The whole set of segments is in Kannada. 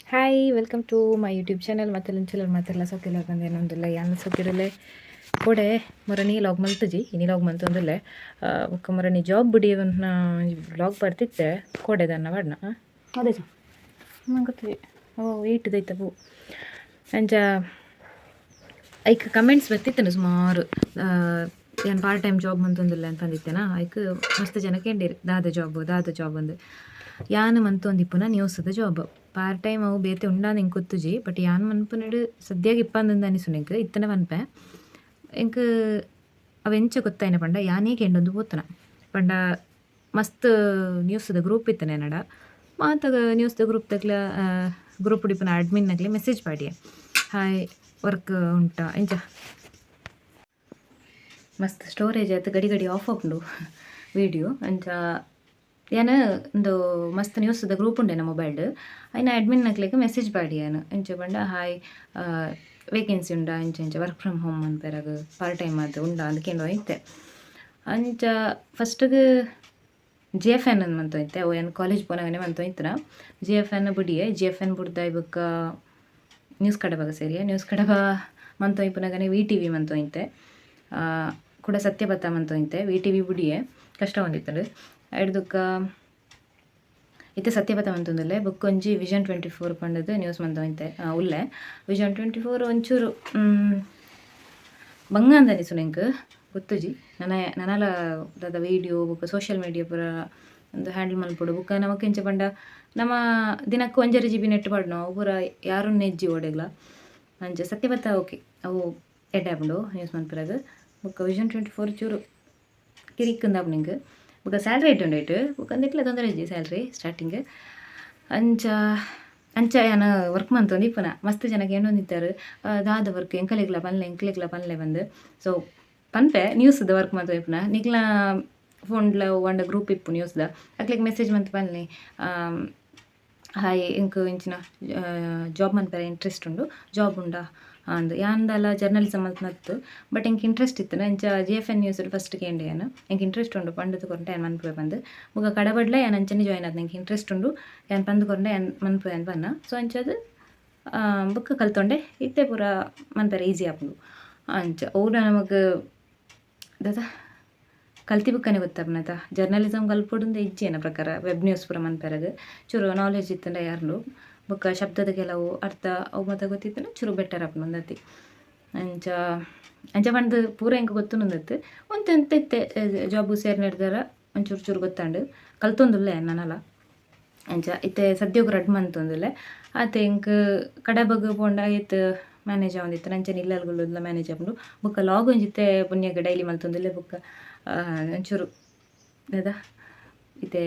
Hi welcome to my YouTube channel ಮತ್ತೆ ಲಂಚಲರ್ ಮತ್ತೆಲ್ಲ ಸೊಕ್ಕೆಲ್ಲ ಬಂದು ಏನೊಂದಿಲ್ಲ ಯಾನ ಸೊಕ್ಕಿರಲೆ ಕೊಡೆ ಮೊರನಿ ಲಾಗ್ ಮಲ್ತಜಿ ಇನಿ ಲಾಗ್ ಮಲ್ತೊಂದಿಲ್ಲ ಒಕ್ಕ ಮೊರನಿ ಜಾಬ್ ಬುಡಿ ಒಂದು ಲಾಗ್ ಬರ್ತಿತ್ತೆ ಕೊಡೆದನ್ನ ಬಣ್ಣ ಅದೇ ಸರ್ ನಂಗೆ ಗೊತ್ತಿದೆ ಓ ಏಟ್ದೈತ ಬೂ ಅಂಚ ಐಕ್ ಕಮೆಂಟ್ಸ್ ಬರ್ತಿತ್ತೇನೆ ಸುಮಾರು ಏನು ಪಾರ್ಟ್ ಟೈಮ್ ಜಾಬ್ ಮಂತೊಂದಿಲ್ಲ ಅಂತ ಅಂದಿತ್ತೇನಾ ಐಕ್ ಮಸ್ತ್ ಜನ ಕೇಳಿರಿ ದಾದ ಜಾಬ್ ಅಂದು ಯಾನ್ ಮಂತೊಂದಿಪ್ಪುನ ನ್ಯೂಸ್ದ ಜಾಬ್ ಪಾರ್ಟ್ ಟೈಮ್ ಅವು ಬೇತೆ ಉಂಡಾಂದು ಇಂಗೆ ಗೊತ್ತುಜಿ ಬಟ್ ಯಾನ್ ಮನ್ಪುನಡು ಸದ್ಯಾಗ ಇಪ್ಪಂದು ಅನಿಸುನು ಇಂಕ್ ಇತ್ತನ ಮನ್ಪೆ ಇಂಕ್ ಅವೆಂಚ ಗೊತ್ತಾಯಿನ ಪಂಡ ಯಾನೇ ಕೆಂಡೊಂದು ಪೋತನ ಪಂಡ ಮಸ್ತ್ ನ್ಯೂಸ್ದ ಗ್ರೂಪ್ ಇತ್ತನೆ ನಡ ಮಾತಾಗ ನ್ಯೂಸ್ದ ಗ್ರೂಪ್ ತಗ್ಲ ಗ್ರೂಪ್ ಉಡಿಪುನ ಅಡ್ಮಿನ್ನಾಗಲಿ ಮೆಸೇಜ್ ಪಾಡಿಯೆ ಹಾಯ್ ವರ್ಕ್ ಉಂಟಾ ಎಂಚ ಮಸ್ತ್ ಸ್ಟೋರೇಜ್ ಆಯ್ತು ಗಡಿ ಗಡಿ ಆಫ್ ಆಪುಂಡು ವಿಡಿಯೋ ಅಂಚ ಯಾನು ಒಂದು ಮಸ್ತ್ ನ್ಯೂಸ್ದ ಗ್ರೂಪ್ ಉಂಡೆ ನಮ್ಮ ಮೊಬೈಲ್ಡ್ ಅಯ್ನ ಅಡ್ಮಿನ್ ನಕ್ಲಿಕ್ಕೆ ಮೆಸೇಜ್ ಪಾಡಿ ಯಾನು ಎಂಚ ಬಂಡ ಹಾಯ್ ವೇಕೆನ್ಸಿ ಉಂಡಾ ಇಂಚ ಇಂಚ ವರ್ಕ್ ಫ್ರಮ್ ಹೋಮ್ ಅನ್ಪೆರಾಗ ಪಾರ್ಟ್ ಟೈಮ್ ಅದು ಉಂಡಾ ಅಂದ್ಕೊಂಡು ಐತೆ ಅಂಚ ಫಸ್ಟ್ಗೆ GFN ಅಂತ ಮಂತೊಯ್ತೆ ಅವು ಏನು ಕಾಲೇಜ್ ಪೋನಾಗನೆ ಮಂತೊಯ್ತನ GFN ಬುಡಿಯೆ GFN ಬುಡ್ದ ಇವಾಗ ನ್ಯೂಸ್ ಕಡಬಾಗ ಸೇರಿಯೆ ನ್ಯೂಸ್ ಕಡಬ ಮಂತೊಯ್ಪುನಾಗನೆ VTV ಮಂತೊಯ್ತೆ ಕೂಡ ಸತ್ಯಬತ್ತ ಮಂತೊಯ್ತೆ VTV ಬುಡಿಯೆ ಕಷ್ಟ ಹೊಂದಿತ್ತಂಡು ಹಿಡ್ದಕ್ಕ ಇತ್ತೆ ಸತ್ಯಬತ್ತ ಮಂತೊಂದುಲ್ಲೆ ಬೊಕ್ಕೊಂಜಿ ವಿಷನ್ 24 ಪಂಡದು ನ್ಯೂಸ್ ಮಂತೊಯ್ತೆ ಉಲ್ಲೆ ವಿಷನ್ 24 ಒಂಚೂರು ಬಂಗ ಅಂತ ಅನಿಸು ನಂಗೆ ಗೊತ್ತುಜಿ ನನಲ ದಾದ ವೀಡಿಯೋ ಬುಕ್ಕ ಸೋಷಿಯಲ್ ಮೀಡಿಯಾ ಪೂರ ಒಂದು ಹ್ಯಾಂಡಲ್ ಮಲ್ಪೊಡು ಬುಕ್ಕ ನಮಕ್ ಇಂಚ ಪಂಡ ನಮ್ಮ ದಿನಕ್ಕೆ 1.5 GB ನೆಟ್ ಪಾಡ್ನೋ ಅವು ಪೂರ ಯಾರು ನೆಜ್ಜಿ ಓಡೆಗ್ಲ ಅಂಚ ಸತ್ಯಬತ್ತ ಓಕೆ ಅವು ಎಡ್ಡೆ ಆಪುಂಡು ನ್ಯೂಸ್ ಮನ್ಪುರಾಗ ಬುಕ್ಕ ವಿಷನ್ 24 ಚೂರು ಕಿರಿಕ್ಕಂದಾಪು ನಿಂಗೆ ಬುಕ್ಕ ಸ್ಯಾಲ್ರಿ ಇಟ್ಟುಂಡೈಟು ಬುಕ್ಕ ಅಂದಿಕ್ಲ ತೊಂದರೆ ಇಜ್ಜಿ ಸ್ಯಾಲ್ರಿ ಸ್ಟಾರ್ಟಿಂಗ್ ಅಂಚ ಅಂಚ ಯಾನು ವರ್ಕ್ ಮಂತೊಂದು ಇಪ್ಪನ ಮಸ್ತ್ ಜನಕ್ಕೆ ಏನೊಂದಿತ್ತಾರೆ ದಾದ ವರ್ಕ್ ಎಂಕಲೆಗ್ಲ ಪನ್ಲೆ ಬಂದು ಸೊ ಪನ್ಪೆ ನ್ಯೂಸ್ದ ವರ್ಕ್ ಮಂತ ಇಪ್ಪನ ನಿಕ್ಲ ಫೋನ್ಲ ಒಂಡ ಗ್ರೂಪ್ ಇಪ್ಪು ನ್ಯೂಸ್ದ ಅಕ್ಲಿಗೆ ಮೆಸೇಜ್ ಮಂತ್ ಪನ್ಲೆ ಹಾಯ್ ಇಂಕ್ ಇಂಚಿನ ಜಾಬ್ ಮನ್ಪೆರ ಇಂಟ್ರೆಸ್ಟ್ ಉಂಡು ಜಾಬ್ ಉಂಡಾ ಅಂದು ಯಾಂದಲ ಜರ್ನಲಿಸಮ್ ಅಂತ ನತ್ತು ಬಟ್ ಎಂಕ್ ಇಂಟ್ರೆಸ್ಟ್ ಇತ್ತು ಎಂಚ GFN ನ್ಯೂಸ್ ಫಸ್ಟ್ ಕೇಂಡೆ ಏನು ಎಂಕ್ ಇಂಟ್ರೆಸ್ಟ್ ಉಂಡು ಪಂಡದು ಕೊರಂಟೆ ಏನು ಮನ್ಪುವೆ ಬಂದು ಮುಗ ಕಡಬಡ್ಲ ಏನು ಅಂಚನೆ ಜಾಯ್ನ್ ಆದ್ ನಂಗೆ ಇಂಟ್ರೆಸ್ಟ್ ಉಂಡು ಏನು ಪಂದು ಕೊರಂಡೆ ಏನು ಮನ್ಪುವೆ ಅಂತ ಬನ್ನ ಸೊ ಅಂಚದು ಬುಕ್ ಕಲ್ತೊಂಡೆ ಇತ್ತೆ ಪೂರ ಮನ್ಪೆರ ಈಸಿ ಆಪುಂಡು ಅಂಚ ಅವ್ರು ನಮಗೆ ದಾದ ಕಲ್ತಿ ಬುಕ್ಕನೆ ಗೊತ್ತಾಪನತ ಜರ್ನಲಿಸಮ್ ಕಲ್ಪೊಡುಂದು ಇಜ್ಜೇನ ಪ್ರಕಾರ ವೆಬ್ ನ್ಯೂಸ್ ಪೂರ ಮನ್ಪೆರಾಗ ಚೂರು ನಾಲೆಜ್ ಇತ್ತಂಡ ಯಾರು ಬೊಕ್ಕ ಶಬ್ದದ ಕೆಲವು ಅರ್ಥ ಅವು ಮತ್ತೆ ಗೊತ್ತಿತ್ತಂದ್ರೆ ಚೂರು ಬೆಟರ್ ಆಪುಂಡು ಒಂದತಿ ಅಂಚ ಪಂಡ್ ಪೂರ ಎಂಕ ಗೊತ್ತುಂದತ್ತು ಒಂತೆಂತ ಇತ್ತೆ ಜಾಬು ಸೇರ್ ನಡೆದಾರ ಒಂಚೂರು ಚೂರು ಗೊತ್ತಾಂಡು ಕಲ್ತೊಂದುಲ್ಲೆ ನಾನಲ್ಲ ಅಂಚ ಇತ್ತೆ ಸದ್ಯೋಗ ರಡ್ ಮಂತೊಂದುಲ್ಲೆ ಆತ ಎಂಕ್ ಕಡಬಗ್ ಪೋಂಡ ಆಯ್ತು ಮ್ಯಾನೇಜ್ ಆವಂದಿತ್ತು ನಂಚನೆ ಇಲ್ಲಲ್ಗುಲ್ಲ ಮ್ಯಾನೇಜ್ ಆಪುಂಡು ಬೊಕ್ಕ ಲಾಗ್ ಒಂಜಿತ್ತೆ ಪುಣ್ಯಗ ಡೈಲಿ ಮಲ್ತೊಂದುಲ್ಲೆ ಬೊಕ್ಕ ಒಂಚೂರು ದಾದ ಇತ್ತೆ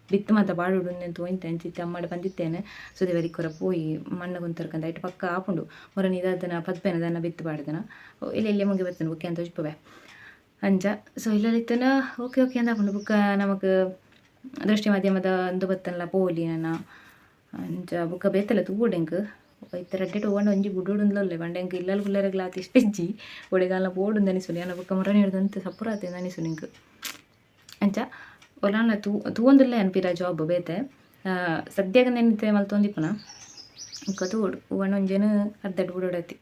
ಬಿತ್ತು ಮಾತ ಬಾಡುಡು ತೋಯ್ತೆ ಅಂಚಿತ್ತೆ ಅಮ್ಮಡ ಬಂದಿತ್ತೇನೆ ಸುದೇವರಿ ಕೊರ ಪೋಯಿ ಮಣ್ಣ ಕುಂತರ್ಕಂದ ಐಟು ಪಕ್ಕ ಆಪುಂಡು ಮೊರನಿ ಇದನ್ನ ಪದ್ಪೆನ ದನ್ನ ಬಿತ್ತು ಬಾಡ್ದನ ಇಲ್ಲಿ ಮುಗಿ ಬರ್ತೇನೆ ಬುಕ್ಕೆ ಅಂತ ಉಜ್ಪವೆ ಅಂಚ ಸೊ ಇಲ್ಲಲ್ಲಿತ್ತನ ಓಕೆ ಅಂತ ಆಪುಂಡು ಬುಕ್ಕ ನಮಕ್ ದೃಷ್ಟಿ ಮಾಧ್ಯಮದ ಒಂದು ಬತ್ತನಲ್ಲ ಪೋಲಿ ನನ್ನ ಅಂಚ ಬುಕ್ಕ ಬೇತಲ್ಲ ತೂಡೆಂಕ್ ಇತ್ತೆ ರಡ್ಡೆ ಟೋಗೊಂಡು ಒಂಜಿ ಬುಡುಡುಂದ್ಲಲ್ಲೆ ಬಂಡೆಂಕ್ ಇಲ್ಲಲ್ ಗುಲ್ಲರಗ್ಲ ಆತಿ ಇಷ್ಟೆಜ್ಜಿ ಒಡೆಗಾಲ ಪೋಡುಂದು ಅನಿಸುನಿ ಅನ್ನ ಬುಕ್ಕ ಮೊರನಿ ಹಿಡ್ದಂತೆ ಸಪುರಾತೇನು ಅನಿಸುನಿ ಇಂಕ್ ಅಂಚ ಒಲಾನ ತೂವೊಂದುಲ್ಲೆ ಅನ್ಪಿರ ಜಾಬ್ ಬೇತೆ ಸದ್ಯಾಗ ನೆನಿತೆ ಮಲ್ತೊಂದಿಪ್ಪುನ ಬುಕ್ಕ ತೂಡು ಹೂವಣ್ಣ ಒಂಜೇನು ಅರ್ಧಡ್ ಬುಡೋಡತಿ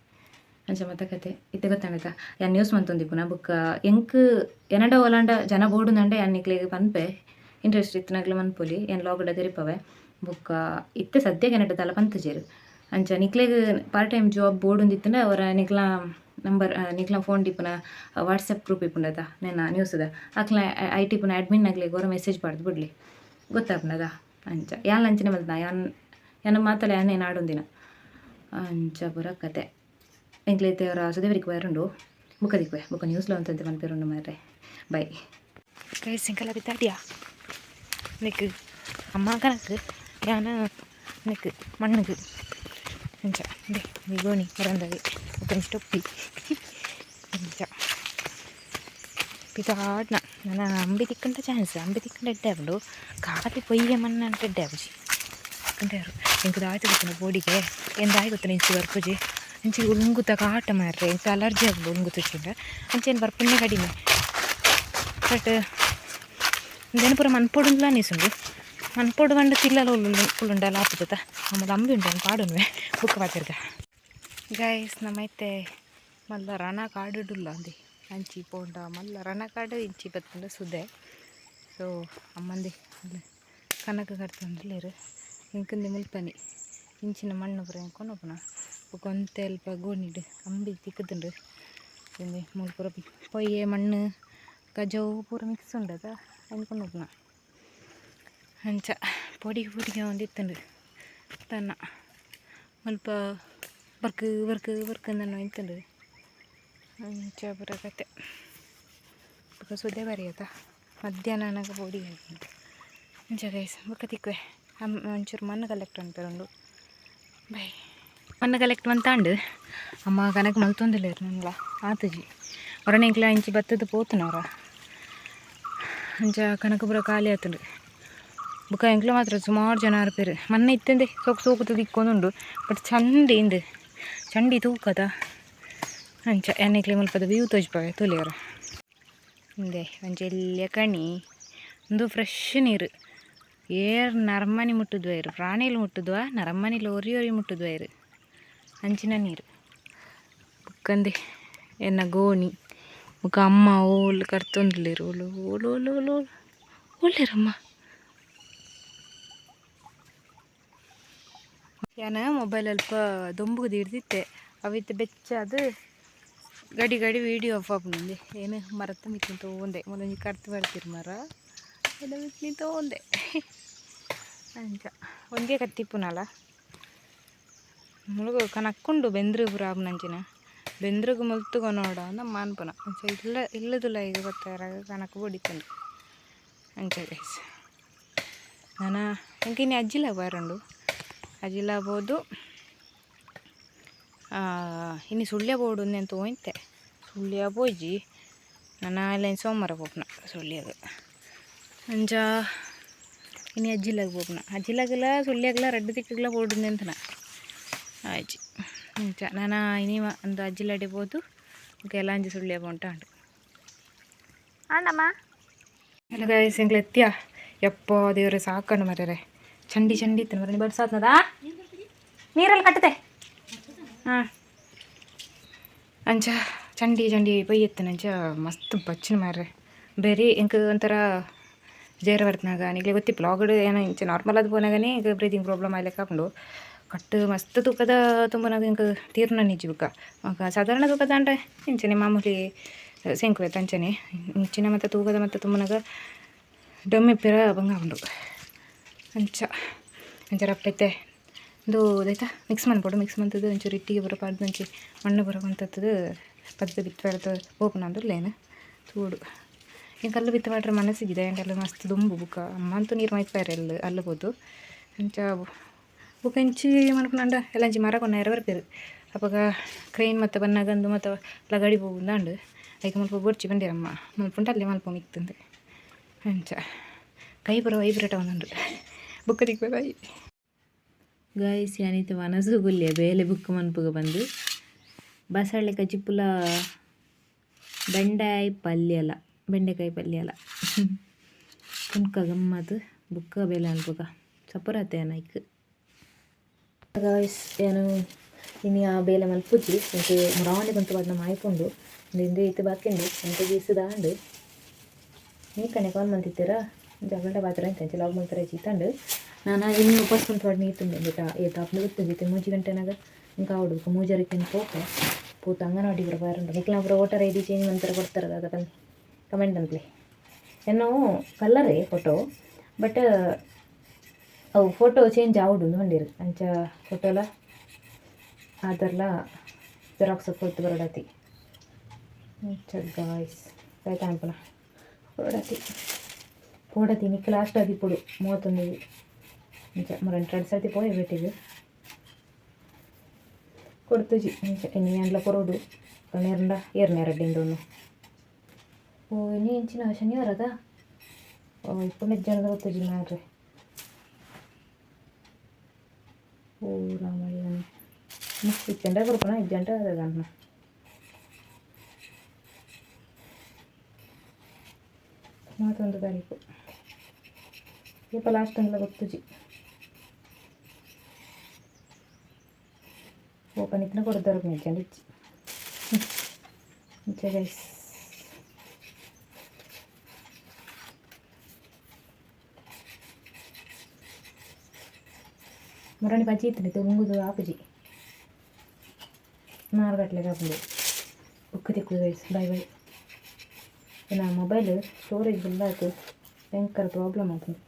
ಅಂಚ ಮತ್ತೆ ಕತೆ ಇತ್ತೆ ಗೊತ್ತಾಂಡತ ಯಾನ್ ನ್ಯೂಸ್ ಮಂತೊಂದಿಪ್ಪುನ ಬುಕ್ಕ ಎಂಕ್ ಎನಡ ಒಲಾಂಡ ಜನ ಬೋಡುಂದಂಡೆ ಯಾನ್ ನಿಕ್ಲೆಗ್ ಪನ್ಪೆ ಇಂಟ್ರೆಸ್ಟ್ ಇತ್ತನಾಗ್ಲ ಮನ್ಪೊಲಿ ಏನು ಲಾಗಡ ತೆರಿಪವೆ ಬುಕ್ಕ ಇತ್ತೆ ಸದ್ಯಾಗ ಎನಡ ತಲ ಪಂತಜೇರು ಅಂಚ ನಿಕ್ಲೆಗ್ ಪಾರ್ಟ್ ಟೈಮ್ ಜಾಬ್ ಬೋಡುಂದಿತ್ತಂಡ ಅವರ ನಿಕ್ಲ ನಂಬರ್ ನಿಕ್ಲ ಫೋನ್ ಟಿಪ್ಪುನ ವಾಟ್ಸಪ್ ಗ್ರೂಪ್ ಇಪ್ಪುಂಡದ ನೆನ ನ್ಯೂಸ್ದ ಅಕ್ಲ IT ಪುನ ಅಡ್ಮಿನ್ ಆಗ್ಲಿಗೆ ಅವರ ಮೆಸೇಜ್ ಪಾಡ್ದು ಬಿಡ್ಲಿ ಗೊತ್ತಾಪುಂಡದ ಅಂಚ ಯಾನ್ ಅಂಚನೆ ಮಲ್ತನ ಯಾನ ಮಾತಲ್ಲ ಯಾನೇನು ಆಡೊಂದಿನ ಅಂಚ ಪೂರ ಕತೆ ಎಂಕ್ಲೈತೆ ಅವರ ಸುದೇವರಿಗೆ ವೈರುಂಡು ಬುಕ್ಕ ದಿಕ್ವೆ ಬುಕ್ಕ ನ್ಯೂಸ್ಲ ಅಂತಂತೆ ಮನ್ಪೇರುಂಡು ಮಾರ್ರೆ ಬೈ ಕೈ ಸಿಂಕಲ ಬಿದ್ದಾಡಿಯಾ ನಿಕ್ ಅಮ್ಮ ಕನಕ್ ಯಾನ ನಿಕ್ ಮಣ್ಣಗೆ ಅಂಚ ದೇ ಗೋಣಿ ಹೊರಂದಾಗಿ ಒಕ್ಕನಿ ಸ್ಟೊಪ್ಪಿ ಅಂಚ ಪಿತಾಡ್ನ ನನ್ನ ಅಂಬಿ ತಿಕ್ಕಂಡ ಚಾನ್ಸ್ ಅಂಬಿ ತಿಕ್ಕಂಡ ಎಡ್ಡೆ ಆಪುಂಡು ಕಾಲಿ ಪೊಯ್ಯ ಮಣ್ಣ ಅಂತ ಎಡ್ಡೆ ಆಪುಜಿ ಅಂಟಾರು ಎಂಕ್ ದಾಯ್ತು ಗೊತ್ತಿನ ಬೋಡಿಗೆ ಏನು ದಾಯಿ ಗೊತ್ತಿನ ಇಂಚಿ ಬರ್ಪುಜಿ ಇಂಚಿ ಉಳ್ಗುತ್ತ ಕಾಟ ಮಾರ್ರೆ ಇಂಚ ಅಲರ್ಜಿ ಆಗುಂಡು ಉಳ್ಗುತ್ತಿಂಡ ಅಂಚೇನು ಬರ್ಪುನ್ನೆ ಕಡಿಮೆ ಬಟ್ ಇದನ್ನು ಪೂರ ಮನ್ಪೊಡುಂದ್ಲ ಅನಿಸುಂಡು ಮನ್ಪೊಡು ಬಂದು ತಿಲ್ಲಲು ಉಳ್ಳುಂಡಲ್ಲ ಆಪುತ್ತ ನಮ್ಮದು ಅಂಬಿ ಉಂಟು ಪಾಡುನ್ವೆ ಬುಕ್ ಪಾತಿರ್ಗ ಗೈಸ್ ನಮ್ಮೈತೆ ಮಲ್ಲ ರಣ ಕಾಡುಡುಲ್ಲ ಅಂದಿ ಅಂಚಿ ಪೋಂಡ ಮಲ್ಲ ರಣ ಕಾಡು ಇಂಚಿ ಬತ್ತಂಡ ಸುದೆ ಸೊ ಅಮ್ಮಂದಿ ಕನಕ ಕಟ್ತಂದ್ಲೇರು ಇಂಕಂದಿ ಮುಲ್ಪನಿ ಇಂಚಿನ ಮಣ್ಣು ಪುರ ಕೊನೊಪ್ಪುನ ಕೊಂತೆ ಅಲ್ಪ ಗೋಣಿಡು ಅಂಬಿ ತಿಕ್ಕದುಂಡು ಇಂದಿ ಮುಲ್ಪುರ ಪೊಯ್ಯೆ ಮಣ್ಣು ಗಜವು ಪೂರ ಮಿಕ್ಸ್ ಉಂಡದ ಅನ್ಕೊಂಡೋಗ್ನ ಅಂಚ ಪೊಡಿಗೆ ಒಂದಿತ್ತುಂಡು ತನ್ನ ಸ್ವಲ್ಪ ವರ್ಕ್ ನಾನು ಇಂತುಂಡು ಅಂಚ ಪೂರ ಕತೆ ಬೊಕ ಸುದೆ ಬರಿಯದ ಮಧ್ಯಾಹ್ನ ನನಗೆ ಪೊಡಿ ಹಾಕಿಂಡು ಅಂಚ ಗೈಸ್ ಬೊಕ ತಿಕ್ಕುವೆ ಒಂಚೂರು ಮಣ್ಣು ಕಲೆಕ್ಟ್ ಅನ್ಪೇರುಂಡು ಬೈ ಮಣ್ಣು ಕಲೆಕ್ಟ್ ಮಂತಾಂಡು ಅಮ್ಮ ಕನಕ ಮಲ್ತೊಂದಿಲ್ಲೇರು ನನಗ ಆತುಜಿ ಹೊರನೆಂಕ್ಲ ಇಂಚಿ ಬತ್ತದ ಪೋತುನವ್ರ ಅಂಚ ಕನಕ ಪೂರ ಖಾಲಿ ಆತುಂಡು ಬೊಕ ಎಂಕ್ಲು ಮಾತ್ರ ಸುಮಾರು ಜನ ಆರ್ಪೇರು ಮೊನ್ನೆ ಇತ್ತಂದೆ ಸೋಕು ತಿಕ್ಕೊಂದುಂಡು ಬಟ್ ಚಂಡಿ ತೂಕದ ಅಂಚ ಎಣ್ಣೆಕ್ಲೆ ಮುಲ್ಪದ ವ್ಯೂ ತೋಜ್ಪಾವೆ ತುಲಿಯರ ಹಿಂದೆ ಒಂಚೆಲ್ಯ ಕಣಿ ಒಂದು ಫ್ರೆಶ್ ನೀರು ಏರ್ ನರಮ್ಮನಿ ಮುಟ್ಟುದ್ವೈರು ಪ್ರಾಣಿಲು ಮುಟ್ಟುದ್ವ ನರಮ್ಮನಿಲು ಒರಿ ಮುಟ್ಟುದ್ವೈರು ಅಂಚಿನ ನೀರು ಬುಕ್ಕಂದೆ ಎನ್ನ ಗೋಣಿ ಬುಕ್ಕ ಅಮ್ಮ ಓಲು ಕರ್ತೊಂದುಲ್ಲೇರು ಓಲು ಓಲು ಓಲು ಓಲು ಒಳ್ಳೆರಮ್ಮ ಯಾನ ಮೊಬೈಲ್ ಅಲ್ಪ ದೊಂಬುದು ಹಿಡ್ದಿತ್ತೆ ಅವಿತ್ತು ಬೆಚ್ಚ ಅದು ಗಡಿ ವೀಡಿಯೋ ಆಫ್ ಆಪುಂಡು ಏನು ಮರತ್ತ ಮಿಕ್ಕಿನ ತೊಂದೆ ಮೊದಲು ಕರ್ತು ಬರ್ತೀರಿ ಮರ ಎಲ್ಲ ಮಿಕ್ಕಿನ ತೊಂದೆ ಅಂಚ ಒಂದೇ ಕತ್ತಿಪ್ಪುನಲ್ಲ ಮುಳುಗು ಕನಕ್ಕೊಂಡು ಬೆಂದ್ರು ಪುರ ಆಪುನಂಚಿನ ಬೆಂದ್ರಗು ಮುಲ್ತುಕೊನೋಡ ಅಂದ ಮಾನ್ಪುನ ಅಂಚ ಇಲ್ಲದುಲ್ಲ ಈಗ ಗೊತ್ತಾರ ಕನಕು ಹೊಡಿತುಂಡು ಅಂಚ ಗೈಸ್ ನಾನು ಇಂಕಿನಿ ಅಜ್ಜಿಲ ಬಾರಂಡು ಅಜಿಲ ಬೋದು ಇನ್ನು ಸುಳ್ಯ ಬೋಡು ಅಂತ ಹೋಯ್ತೆ ಸುಳ್ಯ ಪೋಜಿ ನಾನು ಎಲ್ಲ ಸೋಮವಾರ ಹೋಗ್ನ ಸುಳ್ಯಾಗ ಅಂಚ ಇನ್ನು ಅಜ್ಜಿಲಾಗ ಹೋಗ್ನ ಅಜ್ಜಿಲಾಗಲ್ಲ ಸುಳ್ಯಾಗಲ್ಲ ರಡ್ಡು ತಿಕ್ಕಗಲ ಬೋಡು ಅಂತನ ಆಯ್ಜಿ ಅಂಚ ನಾನು ಇನಿವ ಒಂದು ಅಜ್ಜಿಲಾಡೆ ಬೋದು ಎಲ್ಲ ಅಂಜಿ ಸುಳ್ಯ ಬೋಂಟ ಅಂಡು ಆಂಡಮ್ಮ ಎಲ್ಲ ಗಾಯ ಸಿಂಗ್ಲ ಎತ್ತಿಯ ಎಪ್ಪ ದೇವ್ರೆ ಸಾಕಂಡು ಮರ್ಯಾರೆ ಚಂಡಿ ಇತ್ತು ಮರ ಬಡ್ಸಾತ್ನದ ನೀರಲ್ಲಿ ಕಟ್ಟತೆ ಹಾಂ ಅಂಚ ಚಂಡಿ ಪೊಯ್ ಎತ್ತನಂಚ ಮಸ್ತ್ ಬಚ್ಚಿನ ಮಾರ್ರೆ ಬೇರೆ ಇಂಕ ಒಂಥರ ಜೇರ ಬರ್ತನಾಗ ನಿಗ್ಲೆ ಗೊತ್ತಿಪ್ಪು ಲಾಗಡ್ ಏನೋ ಇಂಚ ನಾರ್ಮಲ್ ಅದು ಪೋನಾಗನೇ ಈಗ ಬ್ರೀದಿಂಗ್ ಪ್ರಾಬ್ಲಮ್ ಆಯ್ಲಕ್ಕೆ ಹಾಕೊಂಡು ಕಟ್ಟು ಮಸ್ತ್ ತೂಕದ ತುಂಬನಾಗ ಇಂಕ ತೀರ್ನ ನಿಜ್ಜಿ ಬುಕ್ಕ ಸಾಧಾರಣ ತೂಕದ ಅಂಟ ಇಂಚನೆ ಮಾಮೂಲಿ ಸೆಂಕುವೆ ತಂಚನೆ ಇಂಚಿನ ಮತ್ತು ತೂಕದ ಮತ್ತು ತುಂಬನಾಗ ಡೊಮ್ಮೆಪ್ಪಿರ ಬಂಗ ಉಂಡು ಅಂಚ ರಪ್ಪೈತೆ ಇದು ಇದಾಯ್ತಾ ಮಿಕ್ಸ್ ಮಂತದ್ದು ಒಂಚೂರು ಇಟ್ಟಿಗೆ ಬರೋ ಪಾಡ್ದು ಒಂಚಿ ಮಣ್ಣು ಬರೋವಂಥದ್ದು ಪದ್ದ ಬಿತ್ತುವಾಡ್ದು ಓಪನ್ ಅಂದ್ರಲ್ಲೇನು ತೂಡು ಈಗ ಕಲ್ಲು ಬಿತ್ತು ಮಾಡ್ರೆ ಮನಸ್ಸಿಗಿದೆ ಎಂಟೆಲ್ಲ ಮಸ್ತ್ ದುಂಬು ಬುಕ್ಕ ಅಮ್ಮ ಅಂತೂ ನೀರು ಮೈತ್ಪಾರೆ ಅಲ್ಲಬೋದು ಅಂಚ ಬುಕ್ಕ ಇಂಚಿ ಮಾಡ್ಕೊಂಡ ಎಲ್ಲ ಅಂಚಿ ಮರ ಕೊನ್ನ ಬರ್ಪೇರು ಅವಾಗ ಕ್ರೈನ್ ಮತ್ತು ಬನ್ನಗಂದು ಮತ್ತು ಲಗಡಿ ಹೋಗುಂದಾಂಡು ಅದಕ್ಕೆ ಮಲ್ಪ ಬೋಡ್ಚಿ ಬಂದಿರಮ್ಮ ಮಲ್ಪುಂಟಲ್ಲಿ ಮಲ್ಪ ಮಿಕ್ತಂದೆ ಅಂಚ ಕೈ ಬರೋ ವೈಬ್ರೇಟ್ ಅವನುಂಡು ಬುಕ್ಕ ತಿಕ್ಬೇ ಬಾಯಿ ಗಾಯ್ಸ್ ಯಾನಿತ್ತು ಮನಸ್ಸು ಗುಲ್ಯ ಬೇಲೆ ಬುಕ್ ಮನ್ಪುಗ ಬಂದು ಬಸಳೆ ಕಚಿಪುಲ ಬೆಂಡೆಕಾಯಿ ಪಲ್ಯಲ ಕುನ್ಕ ಗಮ್ಮತ್ ಬುಕ್ಕ ಬೇಲೆ ಅನ್ಪುಗ ಸಪುರತೆ ನೈಕ್ ಗಾಯ್ಸ್ ಏನು ಇನ್ನು ಆ ಬೇಲೆ ಮಲ್ಪುಜಿ ಇಂಕೆ ಮುರಾಣಿ ಬಂತು ಅದನ್ನ ಮಾಯ್ಕೊಂಡು ಹಿಂದೆ ಇತ್ತು ಬಾಕಿಂಡು ಇಂತೆ ಗೀಸುದಾಂಡು ನೀಕನೆ ಕಾಲ್ ಮಂತಿತ್ತೀರಾ ಜಗಳ ಪಾತ್ರ ಅಂತ ಲಾಗ್ ಮಾಡ್ತಾರೆ ಚೀತಂಡು ನಾನು ಇನ್ನು ಉಪಸ್ ಕುಂತು ಹೊಡ್ ನೀತುಂಡೆ ಬೇಟ ಏತಾಪ್ನ ಗೊತ್ತಿದ್ದಿತ್ತು 3 ಗಂಟೆನಾಗ ఇంకా ಆವಡು ಮೂಜರಿಕೆ ಪೋತ ಅಂಗನವಾಡಿ ಬರ ಬಾರುಂಡು ನಿಕ್ಲ ಪುರ ವೋಟರ್ ID ಚೇಂಜ್ ಮಂತರ ಕೊಡ್ತಾರಲ್ಲ ಅದ ಬಂದು ಕಮೆಂಟ್ ಅಂತಲೇ ಏನೋ ಕಲ್ಲರೇ ಫೋಟೋ ಬಟ್ ಅವು ಫೋಟೋ ಚೇಂಜ್ ಆವಡು ಹೊಂಡಿರು ಅಂಚ ಫೋಟೋಲ ಅದರ್ಲ ಜೆರಾಕ್ಸ್ ಕೊಟ್ಟು ಬರಡತಿ ಗಾಯ್ಸ್ ಆಯ್ತಾ ಅನ್ಪನ ಪೋಡತಿ ನಿಕ್ಕ ಲಾಸ್ಟ್ ಆಗಿ ಪುಡು 31 ಅಂಚ ಮರ 2 ಸರ್ತಿ ಪೋಯೆ ಬೇಟಿಗೆ ಕೊಡ್ತುಜಿ ಇನ್ನು ಎಲ್ಲ ಕೊರೋಡು ನೇರಂಡ ಏರ್ನೇ ರಡ್ಡಿಂದೊಂದು ಓ ಇನ್ನೇ ಇಂಚಿನ ಶನಿವಾರದ ಓ ಇಪ್ಪು ಮೆಜ್ಜನದ ಗೊತ್ತುಜಿ ಮಾಡ್ರೆ ಓ ರಾಮಯ್ಯ ಇಚ್ಚಂಡ ಕೊಡ್ಕೋಣ ಇಜ್ಜಂಟ ಅದನ್ನ 31 ತಾರೀಕು ಇಪ್ಪ ಲಾಸ್ಟ್ ಅಂಗಲ ಗೊತ್ತುಜಿ ಓಪನ್ ಇತ್ತನ ಕೊಡ್ತಾರೆ ನಿಜ ಗೈಸ್. ಮುರಣಿ ಬಜ್ಜಿ ಇತ್ತು ಮುಂಗುದು ಆಪುಜಿ ಮಾರುಗಟ್ಲೆ ಕಾಪುಂಡು ಬುಕ್ ತಿಕ್ಕುದು ಗೈಸ್. Bye bye. ನಾ ಮೊಬೈಲ್ ಸ್ಟೋರೇಜ್ ಫುಲ್ ಆಯ್ತು, ಭಯಂಕರ ಪ್ರಾಬ್ಲಮ್ ಆಗ್ತದೆ.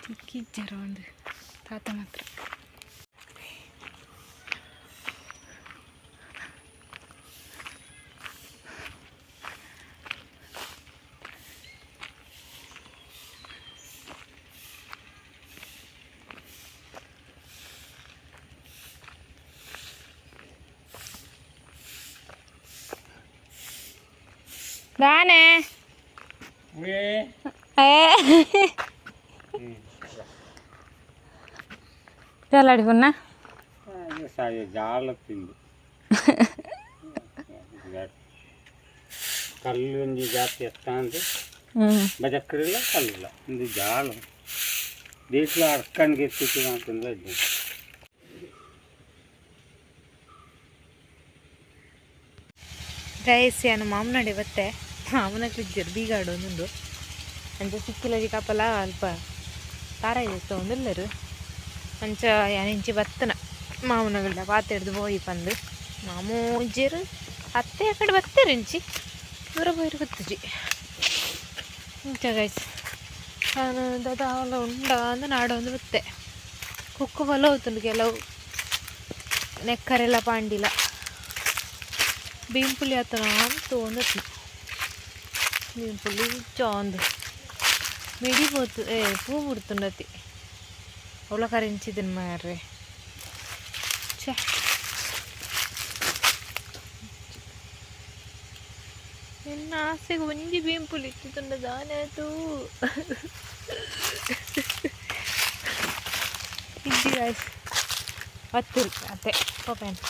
ತಿಕ್ಕಿಜ್ಜರ ಒಂದು ತಾತ ಮಾತ್ರ ದಾನೆ ಜಾಲಾಡಿ ಪುನ್ನ ಜಾಲ ತಿಂದು ಕಲ್ಲು ಒಂದು ಜಾಸ್ತಿ ಎತ್ತ ಅಂದ್ರೆ ಬಜಕ್ರಿಲ್ಲ ಕಲ್ಲಿಲ್ಲ ಒಂದು ಜಾಲ ದೇಶಲ ಅರ್ಕಂಡ್ಗೆ ಎತ್ತಿತ್ತು ಅಂತಂದ ಇದ್ದೆ. ಗೈಸ್ ಏನು ಮಾಮನಡಿ ಬತ್ತೆ ಮಾಮನಕ್ಕೆ ಜರ್ಬಿಗಾಡು ಒಂದೊಂದು ಅಂಚ ಸಿಕ್ಕಿಲಜಿ ಕಾಪಲ ಅಲ್ಪ ತಾರ ಇತ್ತು ಒಂದಿಲ್ಲರು ಅಂಚ ಇಂಚಿ ಬತ್ತನ ಮಾಮನಗಳ್ಳ ಪಾತೆ ಹಿಡ್ದು ಹೋಗಿ ಬಂದು ಮಾಮೂ ಇಜ್ಜೇರು ಅತ್ತೆ ಆ ಕಡೆ ಬತ್ತೇರು ಇಂಚಿ ದೂರ ಹೋಯ್ರು ಗೊತ್ತುಜಿ ಇಂಚ ಗೈಸ್. ನಾನು ದದ ಅವಲ ಉಂಡ ಅಂದು ನಾಡು ಒಂದು ಬತ್ತೆ ಕುಕ್ಕು ಹೊಲ ಹೋಗ್ತುಂಡು ಕೆಲವು ನೆಕ್ಕರೆಲ್ಲ ಪಾಂಡಿಲ್ಲ ಬೀಂಪುಲಿ ಆತನ ಅಂತ ಒಂದತ್ತು ಬೀಂಪುಲಿ ಚೋಂದು ಮಿಡಿ ಪೋತು ಪೂ ಬಿಡ್ತುಂಡತಿ ಅವಳ ಕರಿಂಚಿದನ್ ಮಾರ್ರೆ ಛೇ. ನಿನ್ನ ಆಸೆಗೆ ಒಂಜಿ ಬೀಂಪುಲಿ ಇತ್ತಿತ್ತುಂಡ ದಾನೆ ಆಯ್ತು ಇದ್ದಿ ಗಾಯ್ಸ್ ಹತ್ತು ಅತ್ತೆ ಪಾಪೇನು